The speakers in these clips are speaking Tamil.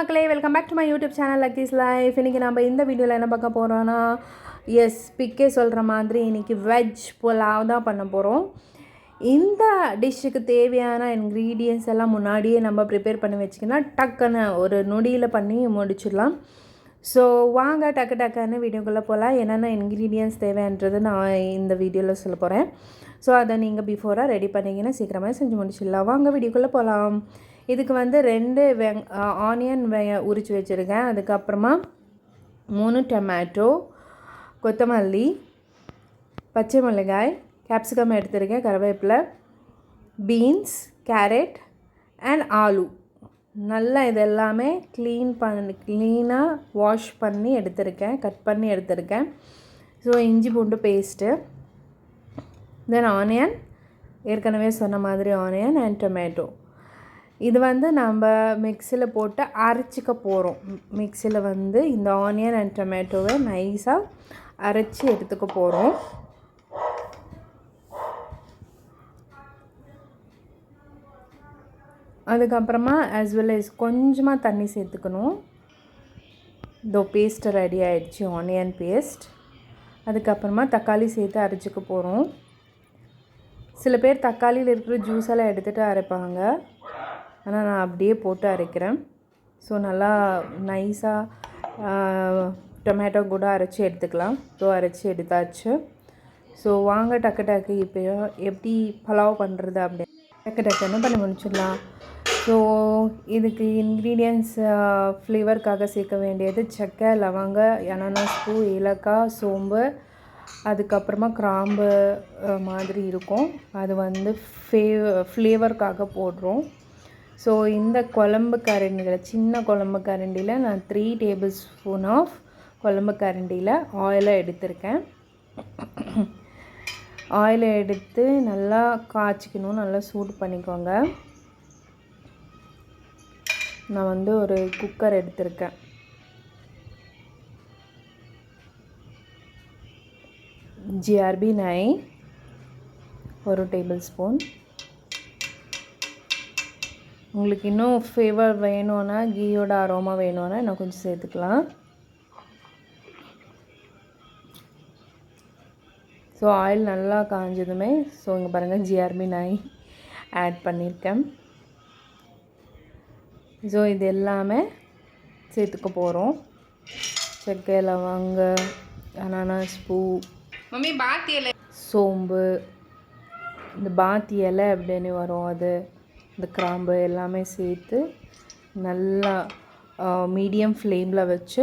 மக்களே, welcome back to my YouTube channel Lucky's Life. இன்றைக்கி நம்ம இந்த வீடியோவில் என்ன பார்க்க போகிறோன்னா, பிக்கே சொல்கிற மாதிரி இன்றைக்கி வெஜ் புலாவ் தான் பண்ண போகிறோம். இந்த டிஷ்ஷுக்கு தேவையான இன்க்ரீடியன்ஸ் எல்லாம் முன்னாடியே நம்ம ப்ரிப்பேர் பண்ணி வச்சிக்கினா டக்குன்னு ஒரு நொடியில் பண்ணி முடிச்சிடலாம். ஸோ வாங்க டக்குன்னு வீடியோக்குள்ளே போகலாம். என்னென்ன இன்க்ரீடியன்ஸ் தேவைன்றது நான் இந்த வீடியோவில் சொல்ல போகிறேன். ஸோ அதை நீங்கள் பிஃபோராக ரெடி பண்ணிங்கன்னா சீக்கிரமாக செஞ்சு முடிச்சிடலாம். வாங்க வீடியோக்குள்ளே போகலாம். இதுக்கு வந்து 2 ஆனியன் உரித்து வச்சுருக்கேன். அதுக்கப்புறமா 3 டொமேட்டோ, கொத்தமல்லி, பச்சை மிளகாய், கேப்சிகம் எடுத்துருக்கேன், கருவேப்பிலை, பீன்ஸ், கேரட் அண்ட் ஆலு. நல்லா இதெல்லாமே க்ளீனாக வாஷ் பண்ணி எடுத்திருக்கேன், கட் பண்ணி எடுத்திருக்கேன். ஸோ இஞ்சி பூண்டு பேஸ்ட்டு, தென் ஆனியன், ஏற்கனவே சொன்ன மாதிரி ஆனியன் அண்ட் டொமேட்டோ. இது வந்து நம்ம மிக்சியில் போட்டு அரைச்சிக்க போகிறோம். மிக்சியில் வந்து இந்த ஆனியன் அண்ட் டொமேட்டோவை நைஸாக அரைச்சி எடுத்துக்க போகிறோம். அதுக்கப்புறமா ஆஸ் வெல் as கொஞ்சமாக தண்ணி சேர்த்துக்கணும். இதோ பேஸ்ட்டு ரெடி ஆகிடுச்சு, ஆனியன் பேஸ்ட். அதுக்கப்புறமா தக்காளி சேர்த்து அரைச்சிக்க போகிறோம். சில பேர் தக்காளியில் இருக்கிற ஜூஸெல்லாம் எடுத்துகிட்டு அரைப்பாங்க, ஆனால் நான் அப்படியே போட்டு அரைக்கிறேன். ஸோ நல்லா நைஸாக டொமேட்டோ கூட அரைச்சி எடுத்துக்கலாம். ஸோ அரைச்சி எடுத்தாச்சு. ஸோ வாங்க டக்கு இப்போ எப்படி பலாவ் பண்ணுறது அப்படின்னு டக்குன்னு பண்ணி முடிச்சிடலாம். ஸோ இதுக்கு இன்க்ரீடியன்ட்ஸ் ஃப்ளேவருக்காக சேர்க்க வேண்டியது சக்கை, லவங்க, அனானாஸ் பூ, ஏலக்காய், சோம்பு, அதுக்கப்புறமா கிராம்பு மாதிரி இருக்கும். அது வந்து ஃப்ளேவருக்காக போடுறோம். ஸோ இந்த குழம்பு கரண்டியில், சின்ன குழம்பு கரண்டியில் நான் 3 டேபிள் ஸ்பூன் ஆஃப் குழம்பு கரண்டியில் ஆயிலை எடுத்திருக்கேன். ஆயிலை எடுத்து நல்லா காய்ச்சிக்கணும், நல்லா சூடு பண்ணிக்கோங்க. நான் வந்து ஒரு குக்கர் எடுத்திருக்கேன். ஜிஆர்பி நெய் 1 டேபிள் ஸ்பூன். உங்களுக்கு இன்னும் ஃப்ளேவர் வேணும்னா, கீயோட அரோமா வேணும்னா இன்னும் கொஞ்சம் சேர்த்துக்கலாம். ஸோ ஆயில் நல்லா காஞ்சதுமே, ஸோ இங்கே பாருங்கள் ஜிஆர்பி நெய் ஆட் பண்ணியிருக்கேன். ஸோ இது எல்லாமே சேர்த்துக்க போகிறோம். சக்கை, லவங்க, அனானாஸ் பூ, பாத்தி இலை, சோம்பு, இந்த பாத்தி இலை அப்படின்னு வரும் அது, இந்த கிராம்பு எல்லாமே சேர்த்து நல்லா மீடியம் ஃப்ளேமில் வச்சு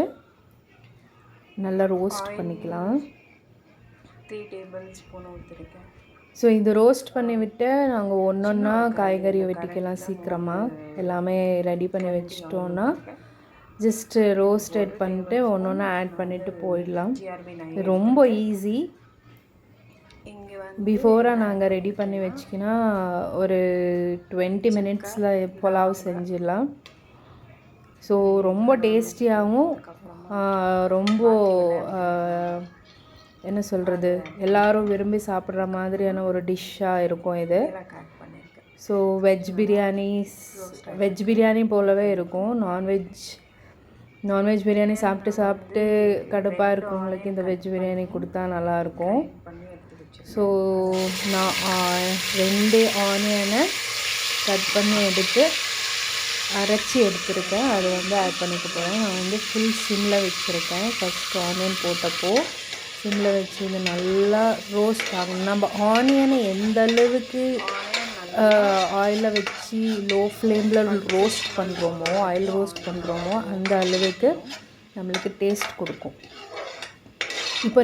நல்லா ரோஸ்ட் பண்ணிக்கலாம். 3 டேபிள் ஸ்பூன் ஊற்றிருக்கேன். ஸோ இது ரோஸ்ட் பண்ணி விட்டு நாங்கள் ஒன்றா காய்கறியை வெட்டிக்கலாம். சீக்கிரமாக எல்லாமே ரெடி பண்ணி வச்சிட்டோன்னா ஜஸ்ட்டு ரோஸ்டட் பண்ணிட்டு ஒன்றா ஆட் பண்ணிவிட்டு போயிடலாம். ரொம்ப ஈஸி. பிஃபோராக நாங்கள் ரெடி பண்ணி வச்சிக்கினா ஒரு 20 மினிட்ஸில் புலாவ் செஞ்சிடலாம். ஸோ ரொம்ப டேஸ்டியாகவும் ரொம்ப என்ன சொல்கிறது, எல்லோரும் விரும்பி சாப்பிட்ற மாதிரியான ஒரு டிஷ்ஷாக இருக்கும் இது. ஸோ வெஜ் பிரியாணி போலவே இருக்கும். நான்வெஜ் பிரியாணி சாப்பிட்டு கடுப்பாக இருக்கவங்களுக்கு இந்த வெஜ் பிரியாணி கொடுத்தா நல்லாயிருக்கும். ஸோ நான் 2 ஆனியனை கட் பண்ணி எடுத்து அரைச்சி எடுத்துருக்கேன். அது வந்து ஆட் பண்ணிக்க போகிறேன். நான் வந்து ஃபுல் சிம்மில் வச்சுருக்கேன். ஃபஸ்ட் ஆனியன் போட்டப்போ சிம்மில் வச்சு இது நல்லா ரோஸ்ட் ஆகணும். நம்ம ஆனியனை எந்த அளவுக்கு ஆயிலில் வச்சு லோ ஃப்ளேமில் ரோஸ்ட் பண்ணுறோமோ, ஆயில் ரோஸ்ட் பண்ணுறோமோ அந்த அளவுக்கு நம்மளுக்கு டேஸ்ட் கொடுக்கும். இப்போ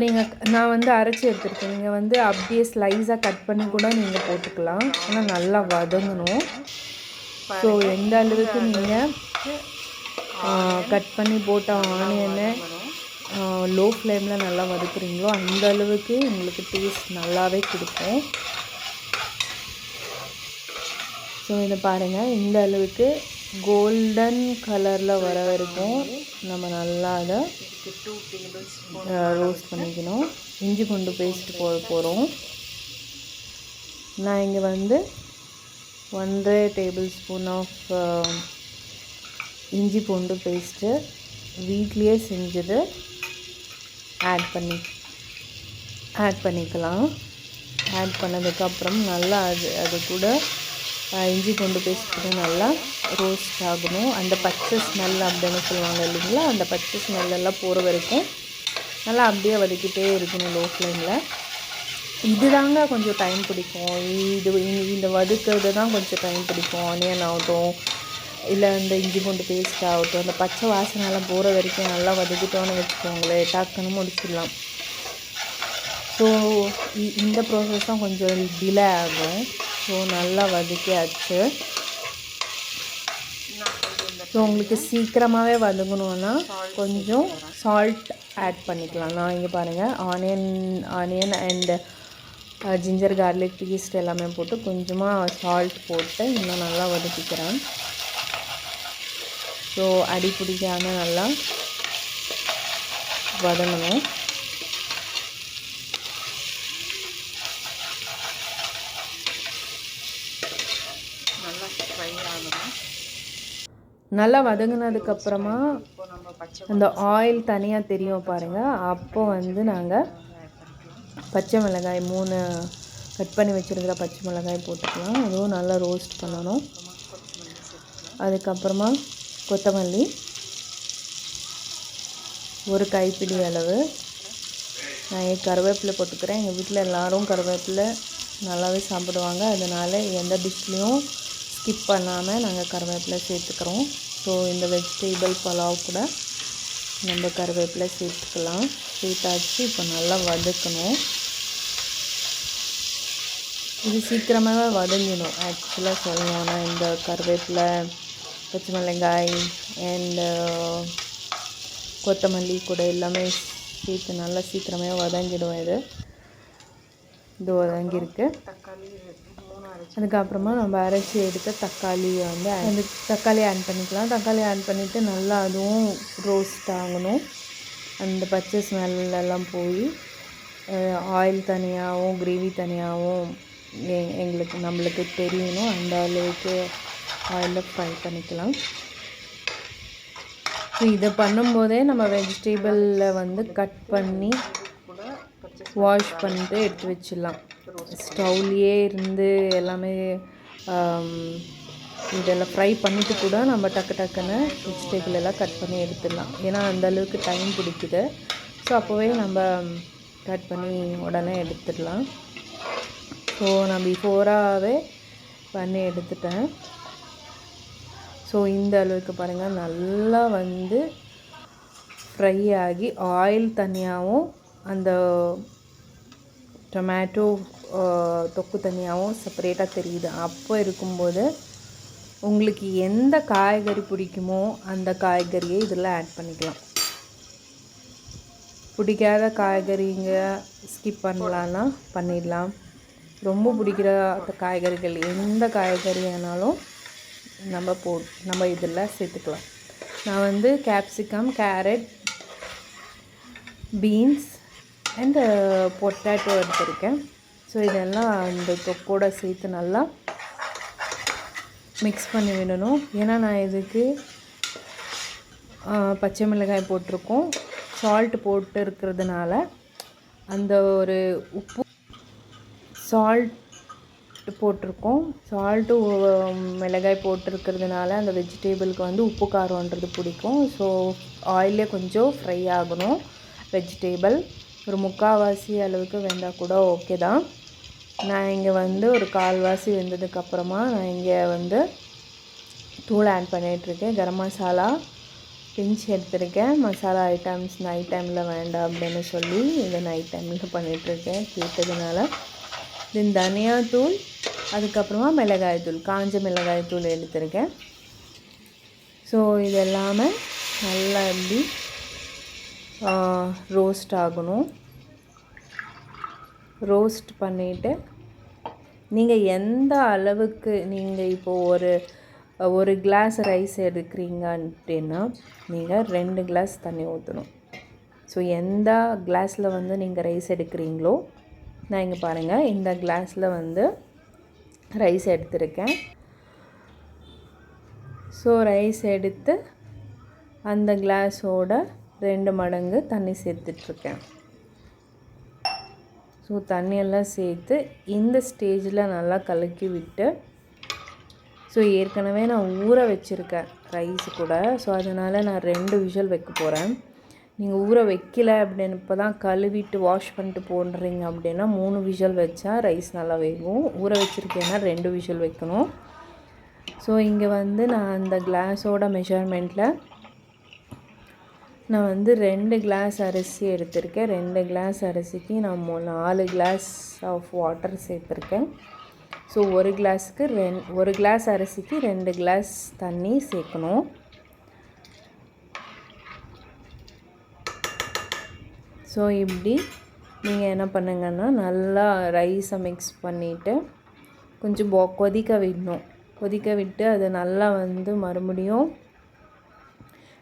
நான் வந்து அரைச்சி எடுத்துருக்கேன். நீங்கள் வந்து அப்படியே ஸ்லைஸாக கட் பண்ணி கூட நீங்கள் போட்டுக்கலாம். ஆனால் நல்லா வதங்கணும். ஸோ எந்த அளவுக்கு நீங்கள் கட் பண்ணி போட்ட ஆனியனை லோ ஃப்ளேமில் நல்லா வதக்குறீங்களோ அந்த அளவுக்கு உங்களுக்கு டேஸ்ட் நல்லாவே கொடுக்கும். ஸோ இதை பாருங்கள், இந்த அளவுக்கு கோல்டன் கலரில் வர வரைக்கும் நம்ம நல்லா அதை ரோஸ்ட் பண்ணிக்கணும். இஞ்சி பூண்டு பேஸ்ட் போட போகிறோம். நான் இங்கே வந்து 1.5 டேபிள் ஸ்பூன் ஆஃப் இஞ்சி பூண்டு பேஸ்ட்டு வீட்லேயே செஞ்சது ஆட் பண்ணிக்கலாம். ஆட் பண்ணதுக்கப்புறம் நல்லா அது கூட இஞ்சி பூண்டு பேஸ்ட் கூட நல்லா ரோஸ்ட் ஆகணும். அந்த பச்சை ஸ்மெல் அப்படின்னு சொல்லுவாங்க இல்லைங்களா, அந்த பச்சை ஸ்மெல்லெல்லாம் போகிற வரைக்கும் நல்லா அப்படியே வதக்கிட்டே இருக்கணும் லோ ஃப்ளேமில். இது தாங்க கொஞ்சம் டைம் பிடிக்கும். இந்த வதக்கிறது தான் கொஞ்சம் டைம் பிடிக்கும். ஆனியன் ஆகட்டும் இல்லை இந்த இஞ்சி பூண்டு பேஸ்ட் ஆகட்டும், அந்த பச்சை வாசனைலாம் போகிற வரைக்கும் நல்லா வதக்கிட்டோன்னு வச்சுக்கோங்களேன், டக்குன்னு முடிச்சிடலாம். ஸோ இந்த ப்ராசஸ் தான் கொஞ்சம் டிலே ஆகும். ஸோ நல்லா வதக்கியாச்சு. ஸோ உங்களுக்கு சீக்கிரமாகவே வதங்கணுன்னா கொஞ்சம் சால்ட் ஆட் பண்ணிக்கலாம். நான் இங்கே பாருங்கள் onion and ginger garlic paste எல்லாமே போட்டு கொஞ்சமாக சால்ட் போட்டு இன்னும் நல்லா வதக்கிக்கிறேன். ஸோ அடி பிடிக்காமல் நல்லா வதங்கணும். நல்லா வதங்கினதுக்கப்புறமா அந்த ஆயில் தனியாக தெரியும் பாருங்கள். அப்போ வந்து நாங்கள் பச்சை மிளகாய் 3 கட் பண்ணி வச்சுருக்கிற பச்சை மிளகாய் போட்டுக்கலாம். அதுவும் நல்லா ரோஸ்ட் பண்ணணும். அதுக்கப்புறமா கொத்தமல்லி 1 கைப்பிடி அளவு. நான் கருவேப்பிலை போட்டுக்கிறேன். எங்கள் வீட்டில் எல்லோரும் கருவேப்பிலை நல்லாவே சாப்பிடுவாங்க. அதனால் எந்த டிஷ்லேயும் ஸ்கிப் பண்ணாமல் நாங்கள் கருவேப்பிலை சேர்த்துக்கிறோம். ஸோ இந்த வெஜிடபிள் பலாவ் கூட நம்ம கருவேப்பிலை சேர்த்துக்கலாம். சேர்த்தாச்சு. இப்போ நல்லா வதக்கணும். இது சீக்கிரமாகவே வதங்கிடும். ஆக்சுவலாக சொல்லணும்னா இந்த கருவேப்பிலை, பச்சை மிளகாய் அண்டு கொத்தமல்லி கூட எல்லாமே சேர்த்து நல்லா சீக்கிரமே வதங்கிடும். இது வதங்கியிருக்கு. அதுக்கப்புறமா நம்ம அரைச்சி எடுத்த தக்காளியை வந்து அந்த தக்காளி ஆட் பண்ணிக்கலாம். தக்காளி ஆட் பண்ணிவிட்டு நல்லா அதுவும் ரோஸ்ட் ஆகணும். அந்த பச்சை ஸ்மெல்லாம் போய் ஆயில் தனியாகவும் கிரேவி தனியாகவும் நம்மளுக்கு தெரியணும். அந்த அளவுக்கு ஆயிலில் ஃப்ரை பண்ணிக்கலாம். ஸோ இதை பண்ணும்போதே நம்ம வெஜிடபிளில் வந்து கட் பண்ணி வாஷ் பண்ணிட்டு எடுத்து வச்சிடலாம். ஸ்டவ்லேயே இருந்து எல்லாமே இதெல்லாம் ஃப்ரை பண்ணிவிட்டு கூட நம்ம டக்குன்னு வெஜிடபிள் எல்லாம் கட் பண்ணி எடுத்துடலாம். ஏன்னா அந்தளவுக்கு டைம் பிடிக்குது. ஸோ அப்போவே நம்ம கட் பண்ணி உடனே எடுத்துடலாம். ஸோ நான் பிஃபோராகவே பண்ணி எடுத்துட்டேன். ஸோ இந்த அளவுக்கு பாருங்கள் நல்லா வந்து ஃப்ரை ஆகி ஆயில் தனியாகவும் அந்த டொமேட்டோ தொக்கு தனியாகவும் செப்பரேட்டாக தெரியுது. அப்போ இருக்கும்போது உங்களுக்கு எந்த காய்கறி பிடிக்குமோ அந்த காய்கறியை இதில் ஆட் பண்ணிக்கலாம். பிடிக்காத காய்கறிங்க ஸ்கிப் பண்ணலான்னா பண்ணிடலாம். ரொம்ப பிடிக்கிற காய்கறிகள் எந்த காய்கறி ஆனாலும் நம்ம இதில் சேர்த்துக்கலாம். நான் வந்து capsicum, carrot, beans and potato எடுத்திருக்கேன். ஸோ இதெல்லாம் இந்த தொக்கோடு சேர்த்து நல்லா மிக்ஸ் பண்ணி விடணும். ஏன்னா நான் இதுக்கு பச்சை மிளகாய் போட்டிருக்கோம். சால்ட் போட்டு இருக்கிறதுனால அந்த ஒரு உப்பு சால்ட் போட்டிருக்கோம். சால்ட்டு மிளகாய் போட்டிருக்கிறதுனால அந்த வெஜிடேபிளுக்கு வந்து உப்பு காரம்ன்றது பிடிக்கும். ஸோ ஆயிலே கொஞ்சம் ஃப்ரை ஆகணும். வெஜிடேபிள் ஒரு 3/4 அளவுக்கு வெந்தால் கூட ஓகே தான். நான் இங்கே வந்து ஒரு 1/4 வெந்ததுக்கப்புறமா நான் இங்கே வந்து தூள் ஆட் பண்ணிகிட்ருக்கேன். கரம் மசாலா பிஞ்சு எடுத்திருக்கேன். மசாலா ஐட்டம்ஸ் நைட் டைமில் வேண்டாம் அப்படின்னு சொல்லி இதை நைட் டைமில் பண்ணிகிட்ருக்கேன் கேட்டதுனால. தென் தனியாத்தூள், அதுக்கப்புறமா மிளகாய்த்தூள், காஞ்ச மிளகாய்த்தூள் எடுத்திருக்கேன். ஸோ இது எல்லாமே நல்லா எப்படி ரோஸ்ட் ஆகணும். ரோஸ்ட் பண்ணிவிட்டு நீங்கள் எந்த அளவுக்கு நீங்கள் இப்போது ஒரு கிளாஸ் ரைஸ் எடுக்கிறீங்க அப்படின்னா நீங்கள் 2 கிளாஸ் தண்ணி ஊற்றணும். ஸோ எந்த கிளாஸில் வந்து நீங்கள் ரைஸ் எடுக்கிறீங்களோ, நான் இங்கே பாருங்கள் இந்த கிளாஸில் வந்து ரைஸ் எடுத்திருக்கேன். ஸோ ரைஸ் எடுத்து அந்த கிளாஸோட 2 மடங்கு தண்ணி சேர்த்துட்ருக்கேன். ஸோ தண்ணியெல்லாம் சேர்த்து இந்த ஸ்டேஜில் நல்லா கலக்கி விட்டு, ஸோ ஏற்கனவே நான் ஊற வச்சுருக்கேன் ரைஸு கூட. ஸோ அதனால் நான் 2 விசில் வைக்க போகிறேன். நீங்கள் ஊற வைக்கல அப்படின்னு இப்போ தான் கழுவிட்டு வாஷ் பண்ணிட்டு போடுறீங்க அப்படின்னா 3 விசில் வச்சா ரைஸ் நல்லா வேகும். ஊற வச்சுருக்கேன்னா 2 விசில் வைக்கணும். ஸோ இங்கே வந்து நான் அந்த கிளாஸோட மெஷர்மெண்ட்டில் நான் வந்து 2 கிளாஸ் அரிசி எடுத்திருக்கேன். 2 கிளாஸ் அரிசிக்கு நான் 4 கிளாஸ் ஆஃப் வாட்டர் சேர்த்துருக்கேன். ஸோ ஒரு கிளாஸ் அரிசிக்கு 2 கிளாஸ் தண்ணி சேர்க்கணும். ஸோ இப்படி நீங்கள் என்ன பண்ணுங்கன்னா நல்லா ரைஸை மிக்ஸ் பண்ணிவிட்டு கொஞ்சம் கொதிக்க விடணும். கொதிக்க விட்டு அது நல்லா வந்து மறுபடியும்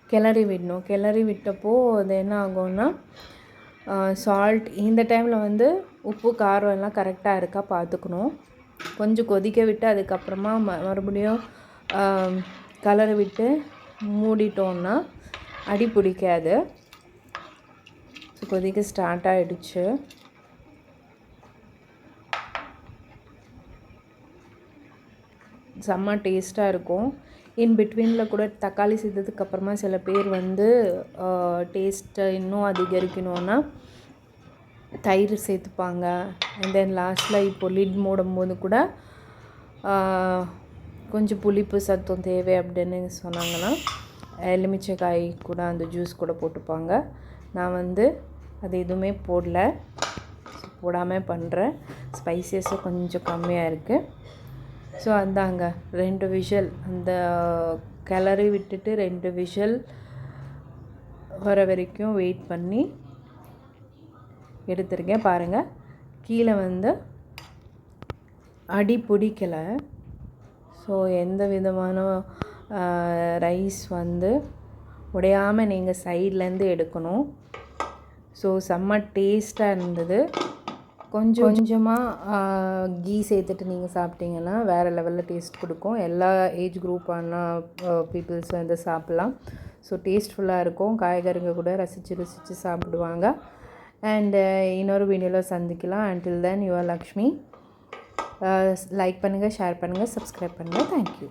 கிளறி விடணும். கிளறி விட்டப்போ அது என்ன ஆகும்னா சால்ட் இந்த டைமில் வந்து உப்பு காரம் எல்லாம் கரெக்டாக இருக்கா பார்த்துக்கணும். கொஞ்சம் கொதிக்க விட்டு அதுக்கப்புறமா மறுபடியும் கிளறி விட்டு மூடிட்டோன்னா அடி பிடிக்காது. ஸோ கொதிக்க ஸ்டார்ட் ஆகிடுச்சு. செம்ம டேஸ்ட்டாக இருக்கும். இன் பிட்வீனில் கூட தக்காளி சேர்த்ததுக்கப்புறமா சில பேர் வந்து டேஸ்ட்டை இன்னும் அதிகரிக்கணுன்னா தயிர் சேர்த்துப்பாங்க. அண்ட் தென் லாஸ்ட்டில் இப்போ லிட் மூடும்போது கூட கொஞ்சம் புளிப்பு சத்தம் தேவை அப்படின்னு சொன்னாங்கன்னா எலுமிச்சைக்காய் கூட அந்த ஜூஸ் கூட போட்டுப்பாங்க. நான் வந்து அது எதுவுமே போடாமல் பண்ணுறேன். ஸ்பைசஸும் கொஞ்சம் கம்மியாக இருக்குது. ஸோ அந்தாங்க 2 விசில் அந்த கிளறி விட்டுட்டு 2 விசில் வர வரைக்கும் வெயிட் பண்ணி எடுத்துருக்கேன். பாருங்கள், கீழே வந்து அடி பிடிக்கலை. ஸோ எந்த விதமான ரைஸ் வந்து உடையாமல் நீங்கள் சைட்லேருந்து எடுக்கணும். ஸோ செம்ம டேஸ்ட்டாக இருந்தது. கொஞ்சமாக கீ சேர்த்துட்டு நீங்கள் சாப்பிட்டீங்கன்னா வேறு லெவலில் டேஸ்ட் கொடுக்கும். எல்லா ஏஜ் குரூப்பான பீப்புள்ஸ் வந்து சாப்பிட்லாம். ஸோ டேஸ்ட்ஃபுல்லாக இருக்கும். காய்கறிகள் கூட ரசித்து சாப்பிடுவாங்க. அண்டு இன்னொரு வீடியோவில் சந்திக்கலாம். Until then your Lakshmi. Like பண்ணுங்கள், ஷேர் பண்ணுங்கள், சப்ஸ்கிரைப் பண்ணுங்கள். தேங்க்யூ.